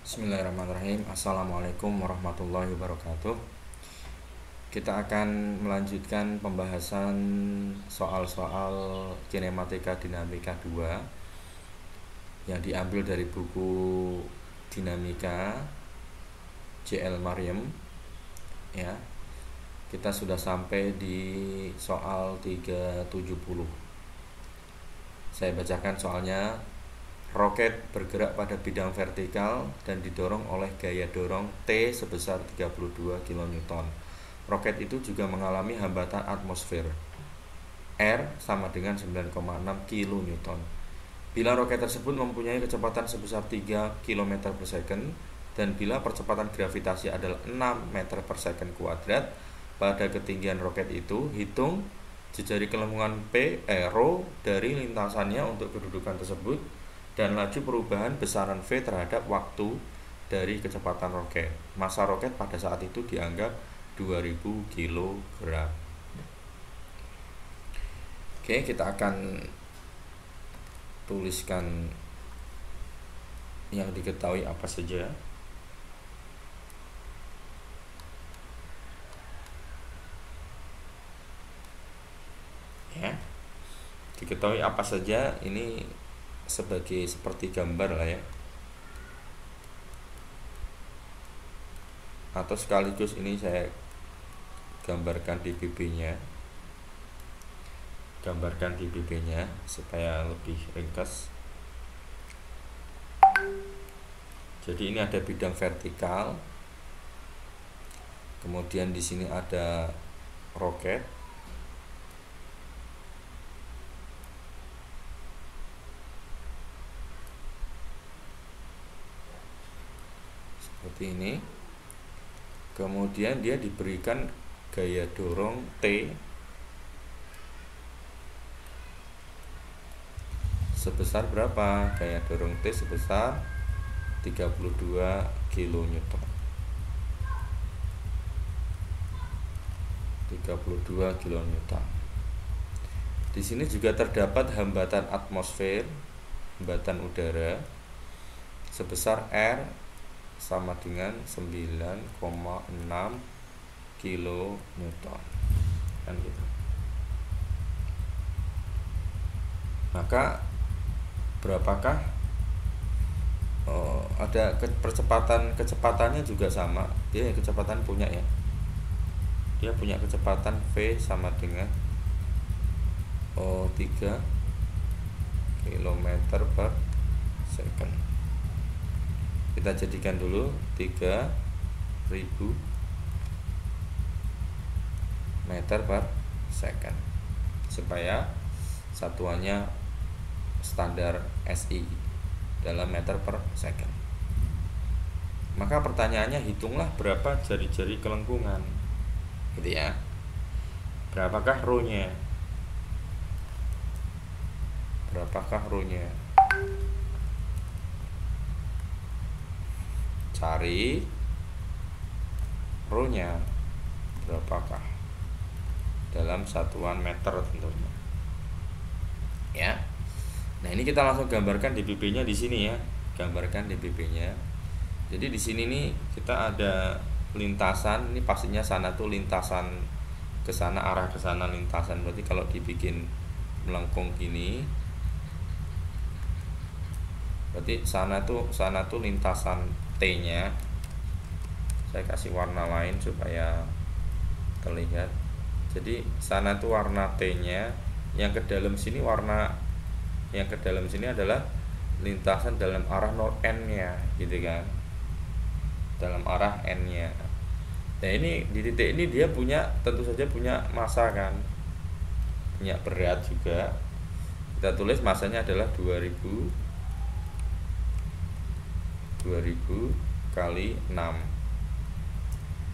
Bismillahirrahmanirrahim. Assalamualaikum warahmatullahi wabarakatuh. Kita akan melanjutkan pembahasan soal-soal kinematika dinamika 2 yang diambil dari buku Dinamika J.L. Maryam. Ya. Kita sudah sampai di soal 370. Saya bacakan soalnya. Roket bergerak pada bidang vertikal dan didorong oleh gaya dorong T sebesar 32 kN. Roket itu juga mengalami hambatan atmosfer R sama dengan 9,6 kN. Bila roket tersebut mempunyai kecepatan sebesar 3 km per second dan bila percepatan gravitasi adalah 6 meter per second kuadrat pada ketinggian roket itu, hitung jejari kelengkungan ρ dari lintasannya untuk kedudukan tersebut dan laju perubahan besaran V terhadap waktu dari kecepatan roket. Massa roket pada saat itu dianggap 2000 kg. Oke, kita akan tuliskan yang diketahui apa saja. Ya. Diketahui apa saja ini seperti gambar lah ya, atau sekaligus ini saya gambarkan di BB-nya, supaya lebih ringkas. Jadi ini ada bidang vertikal, kemudian di sini ada roket, seperti ini. Kemudian dia diberikan gaya dorong T sebesar berapa? Gaya dorong T sebesar 32 kN. 32 kN. Di sini juga terdapat hambatan atmosfer, hambatan udara sebesar R sama dengan 9,6 kN, kan gitu. Maka berapakah ada kecepatannya juga sama. Dia kecepatan punya ya. Dia punya kecepatan V sama dengan 3 km per second. Kita jadikan dulu 3000 meter per second supaya satuannya standar SI dalam meter per second. Maka pertanyaannya, hitunglah berapa jari-jari kelengkungan, gitu ya. Berapakah ρ-nya? Cari ρ-nya berapakah dalam satuan meter tentunya. Ya. Nah, ini kita langsung gambarkan di BB-nya di sini ya. Gambarkan di BB-nya. Jadi di sini nih kita ada lintasan, ini pastinya sana tuh lintasan ke sana, arah ke sana lintasan. Berarti kalau dibikin melengkung gini, berarti sana tuh lintasan T-nya. Saya kasih warna lain supaya terlihat. Jadi sana tuh warna T-nya, yang ke dalam sini adalah lintasan dalam arah N-nya, gitu kan. Dalam arah N-nya. Nah, ini di titik ini dia tentu saja punya massa kan. Punya berat juga. Kita tulis massanya adalah 2000 kali 6.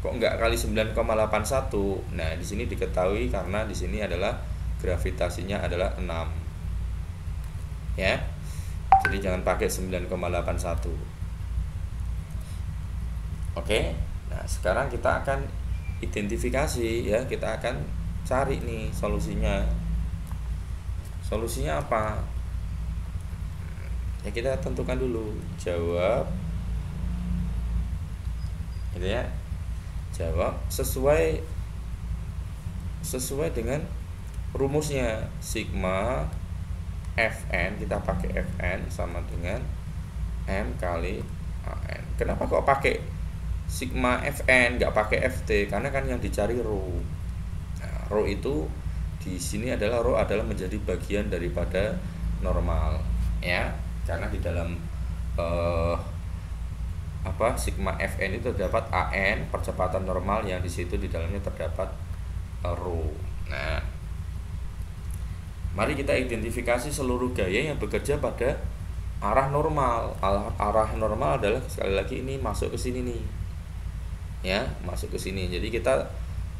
Kok enggak kali 9,81? Nah, di sini diketahui karena di sini adalah gravitasinya adalah 6. Ya. Jadi jangan pakai 9,81. Oke. Nah, sekarang kita akan identifikasi ya, kita akan cari nih solusinya. Solusinya apa? Ya, kita tentukan dulu. Jawab gitu ya. Jawab sesuai dengan rumusnya. Sigma Fn, kita pakai Fn sama dengan M kali An. Kenapa kok pakai sigma Fn nggak pakai Ft? Karena kan yang dicari rho. Nah, rho itu di sini adalah menjadi bagian daripada normal ya, karena di dalam sigma Fn itu terdapat An, percepatan normal, yang di situ di dalamnya terdapat rho. Nah, mari kita identifikasi seluruh gaya yang bekerja pada arah normal. Arah normal adalah, sekali lagi, ini masuk ke sini nih ya, masuk ke sini. Jadi kita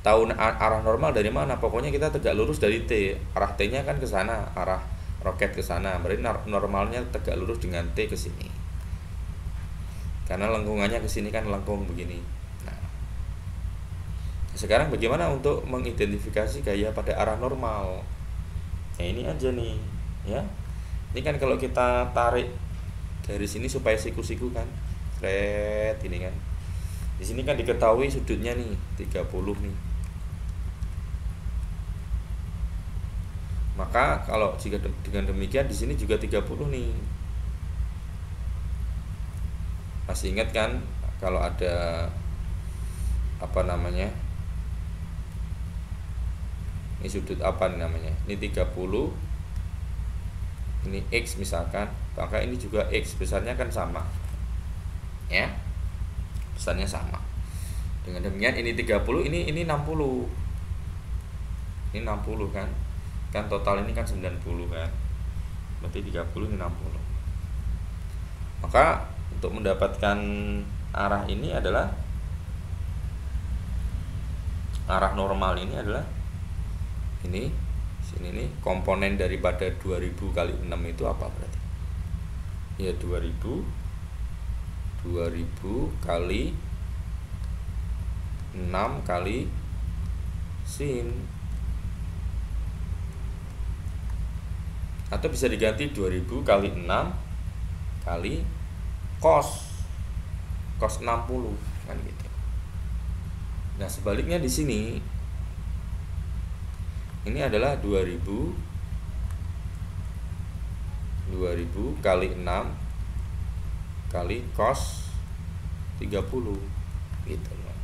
tahu arah normal dari mana. Pokoknya kita tegak lurus dari T, arah T nya kan ke sana, arah roket ke sana, berarti normalnya tegak lurus dengan T ke sini, karena lengkungannya ke sini kan lengkung begini. Nah, sekarang bagaimana untuk mengidentifikasi gaya pada arah normal? Nah, ini aja nih ya. Ini kan kalau kita tarik dari sini supaya siku-siku kan, flat ini kan. Di sini kan diketahui sudutnya nih 30 nih. Maka kalau jika dengan demikian di sini juga 30 nih. Masih ingat kan kalau ada ini sudut apa nih namanya? Ini 30, ini X misalkan, maka ini juga X, besarnya kan sama ya, besarnya sama. Dengan demikian ini 30, ini 60, ini 60 kan total ini kan 90 kan, berarti 30 ini 60. Maka untuk mendapatkan arah ini adalah, arah normal ini adalah ini sini nih, komponen daripada 2000 kali 6 itu apa berarti? Ya 2000 kali 6 kali sin, atau bisa diganti 2000 kali 6 kali cos 60 kan gitu. Nah, sebaliknya di sini ini adalah 2000 kali 6 kali cos 30 gitu loh.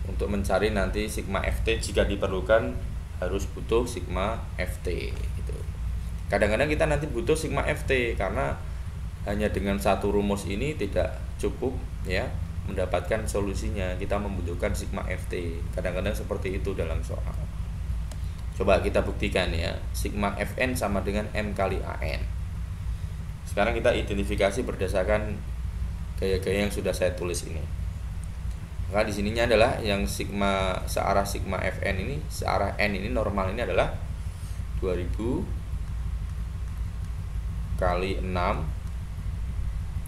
Untuk mencari nanti sigma Ft, jika diperlukan harus butuh sigma Ft gitu. Kadang-kadang kita nanti butuh sigma Ft karena hanya dengan satu rumus ini tidak cukup ya mendapatkan solusinya. Kita membutuhkan sigma Ft. Kadang-kadang seperti itu dalam soal. Coba kita buktikan ya. Sigma Fn sama dengan M kali An. Sekarang kita identifikasi berdasarkan gaya-gaya yang sudah saya tulis ini. Maka di sininya adalah yang sigma searah sigma Fn ini, searah N ini normal ini adalah 2000 kali 6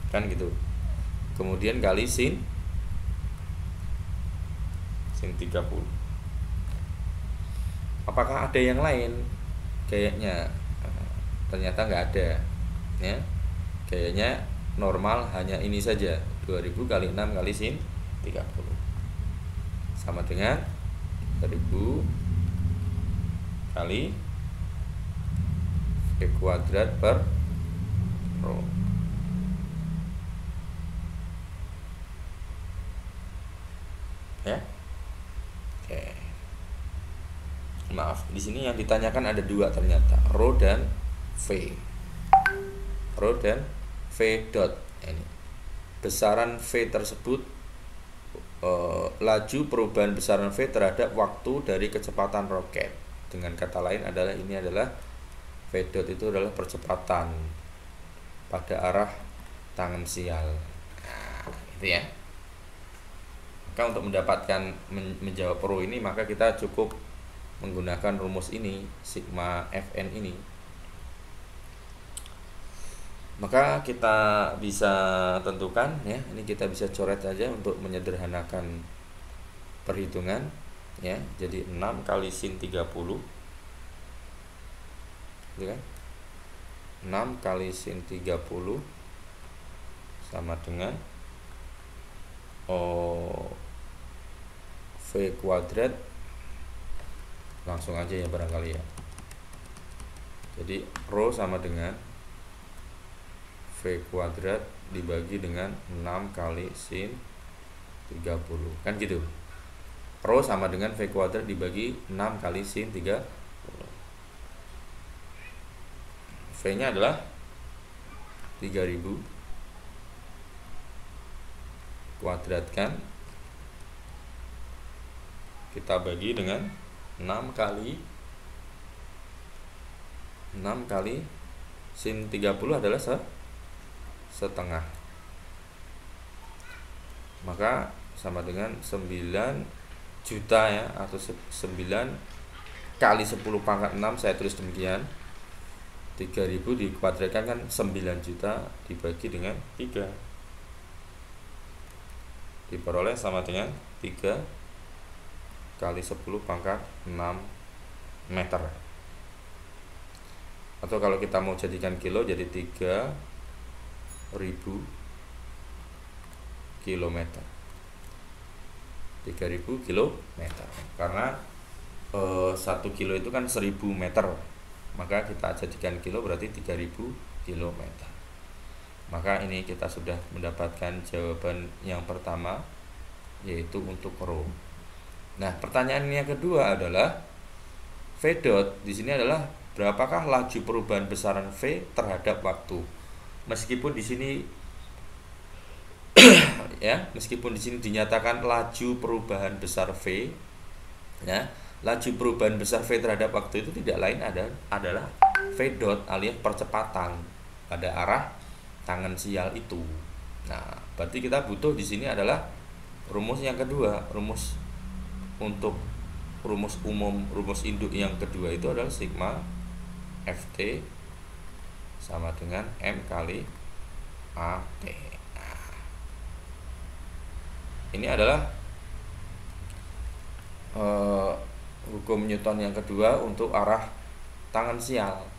kan gitu. Kemudian kali sin 30. Apakah ada yang lain gayanya? Ternyata nggak ada ya. Gayanya normal hanya ini saja, 2000 kali 6 kali sin 30 sama dengan 2000 kali V kuadrat per rho. Ya. Oke. Maaf, di sini yang ditanyakan ada dua ternyata, rho dan V. Rho dan V dot. Ini besaran V tersebut, laju perubahan besaran V terhadap waktu dari kecepatan roket. Dengan kata lain adalah ini adalah V dot itu adalah percepatan pada arah tangensial. Nah, itu ya. Maka untuk mendapatkan menjawab rho ini, maka kita cukup menggunakan rumus ini, sigma Fn ini. Maka kita bisa tentukan ya, ini kita bisa coret saja untuk menyederhanakan perhitungan ya. Jadi 6 kali sin 30 gitu kan. 6 kali sin 30 sama dengan oh, V kuadrat, langsung aja ya barangkali ya. Jadi rho sama dengan V kuadrat dibagi dengan 6 kali sin 30, kan gitu. Rho sama dengan V kuadrat dibagi 6 kali sin 30. V nya adalah 3000 kuadratkan, kita bagi dengan 6 kali sin 30 adalah setengah, maka sama dengan 9 juta ya, atau 9 kali 10 pangkat 6, saya tulis demikian. 3000 dikuadratkan kan 9 juta dibagi dengan 3, diperoleh sama dengan 3 kali 10 pangkat 6 meter. Atau kalau kita mau jadikan kilo, jadi 3000 kilometer. 3000 kilometer. Karena 1 kilo itu kan 1000 meter, maka kita jadikan kilo berarti 3000 kilometer. Maka ini kita sudah mendapatkan jawaban yang pertama, yaitu untuk rho. Nah, pertanyaan yang kedua adalah V dot di sini adalah berapakah laju perubahan besaran V terhadap waktu. Meskipun di sini ya, meskipun di sini dinyatakan laju perubahan besar V, ya, laju perubahan besar V terhadap waktu itu tidak lain adalah V dot alias percepatan pada arah tangensial itu. Nah, berarti kita butuh di sini adalah rumus yang kedua, rumus umum, rumus induk yang kedua itu adalah sigma Ft sama dengan M kali AT. Nah, ini adalah hukum Newton yang kedua untuk arah tangensial.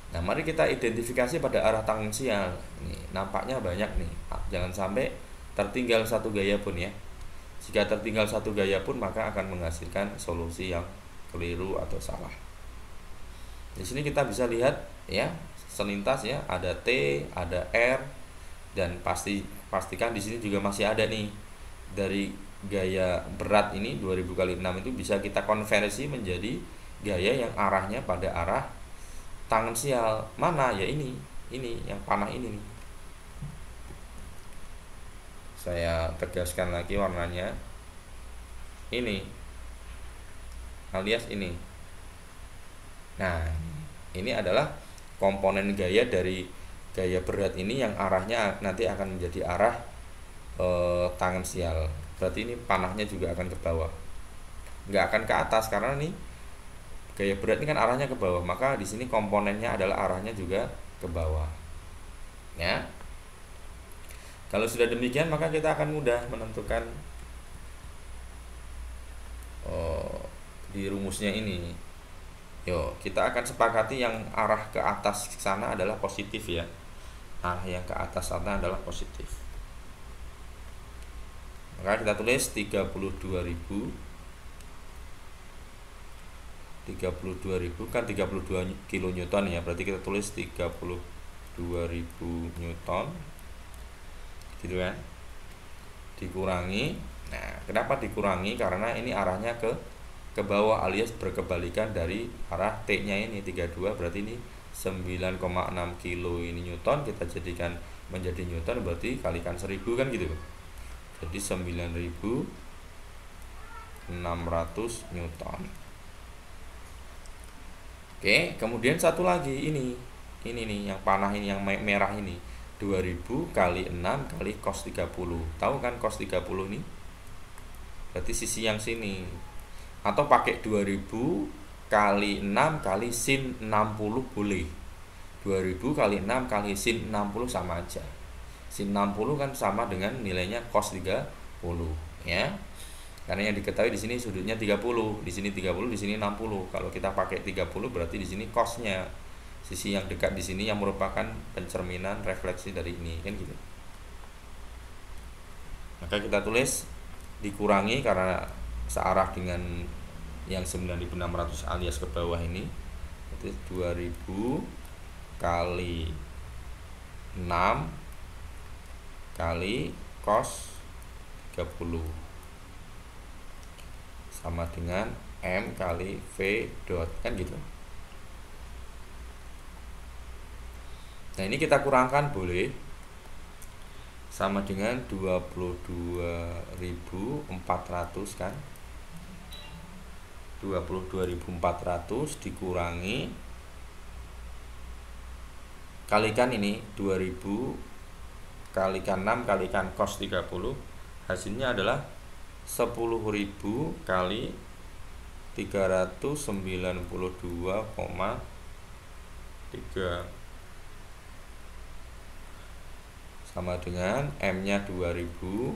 Nah, mari kita identifikasi pada arah tangensial. Ini nampaknya banyak nih, jangan sampai tertinggal satu gaya pun ya. Jika tertinggal satu gaya pun, maka akan menghasilkan solusi yang keliru atau salah. Di sini kita bisa lihat ya, selintas ya, ada T, ada R, dan pastikan di sini juga masih ada nih dari gaya berat ini 2000 kali 6 itu bisa kita konversi menjadi gaya yang arahnya pada arah tangensial. Mana ya, ini yang panah ini nih. Saya tegaskan lagi warnanya, ini alias ini. Nah, ini adalah komponen gaya dari gaya berat ini yang arahnya nanti akan menjadi arah tangensial. Berarti ini panahnya juga akan ke bawah, nggak akan ke atas, karena ini gaya berat ini kan arahnya ke bawah, maka di sini komponennya adalah arahnya juga ke bawah. Ya. Kalau sudah demikian, maka kita akan mudah menentukan di rumusnya ini. Yuk, kita akan sepakati yang arah ke atas sana adalah positif ya. Arah yang ke atas sana adalah positif. Maka kita tulis 32.000 kan 32 kilonewton ya. Berarti kita tulis 32.000 newton. Gitu kan, dikurangi. Nah, kenapa dikurangi? Karena ini arahnya ke bawah alias berkebalikan dari arah T nya ini 32, berarti ini 9,6 kilo ini newton, kita jadikan menjadi newton, berarti kalikan 1000 kan gitu. Jadi 9.600 newton. Oke, kemudian satu lagi ini nih yang panah ini, yang merah ini, 2000 kali 6 kali cos 30. Tahu kan cos 30 ini? Berarti sisi yang sini. Atau pakai 2000 kali 6 kali sin 60 boleh. 2000 kali 6 kali sin 60 sama aja. Sin 60 kan sama dengan nilainya cos 30 ya. Karena yang diketahui di sini sudutnya 30, di sini 30, di sini 60. Kalau kita pakai 30 berarti di sini cosnya, sisi yang dekat di sini yang merupakan pencerminan refleksi dari ini, kan gitu. Maka kita tulis dikurangi karena searah dengan yang 9600 alias ke bawah ini. Itu 2000 kali 6 kali cos 30 sama dengan M kali V dot, kan gitu. Nah ini kita kurangkan boleh, sama dengan 22.400 kan, 22.400 dikurangi kalikan ini 2000 kalikan 6 kalikan cos 30, hasilnya adalah 10.000 kali 392,3 sama dengan M nya 2000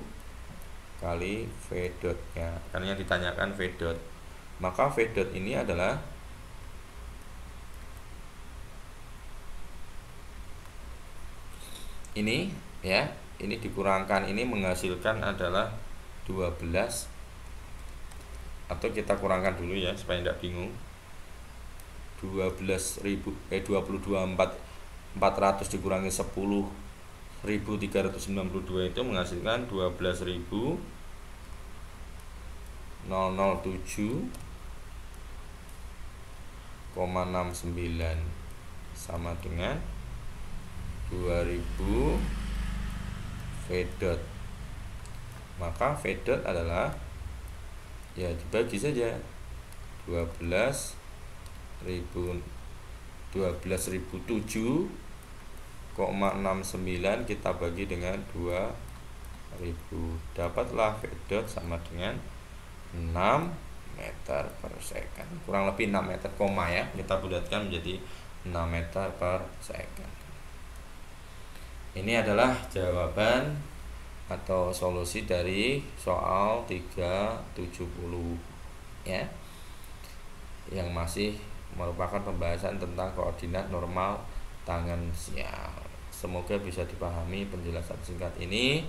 kali V dot nya, karena yang ditanyakan V dot. Maka V dot ini adalah ini ya, ini dikurangkan ini menghasilkan adalah 12, atau kita kurangkan dulu ya supaya tidak bingung. 22.400 dikurangi 10.392 itu menghasilkan 12.007,69 sama dengan 2000 V dot. Maka V dot adalah ya dibagi saja 12.007,69 kita bagi dengan 2000, dapatlah V dot sama dengan 6 meter per second, kurang lebih 6 meter koma ya, kita bulatkan menjadi 6 meter per second. Ini adalah jawaban atau solusi dari soal 370 ya, yang masih merupakan pembahasan tentang koordinat normal tangensial. Semoga bisa dipahami penjelasan singkat ini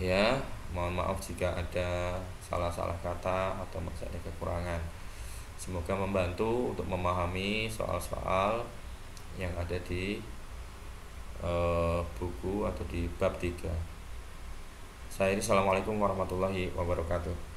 ya. Mohon maaf jika ada salah-salah kata atau masih ada kekurangan. Semoga membantu untuk memahami soal-soal yang ada di buku atau di bab 3. Assalamualaikum warahmatullahi wabarakatuh.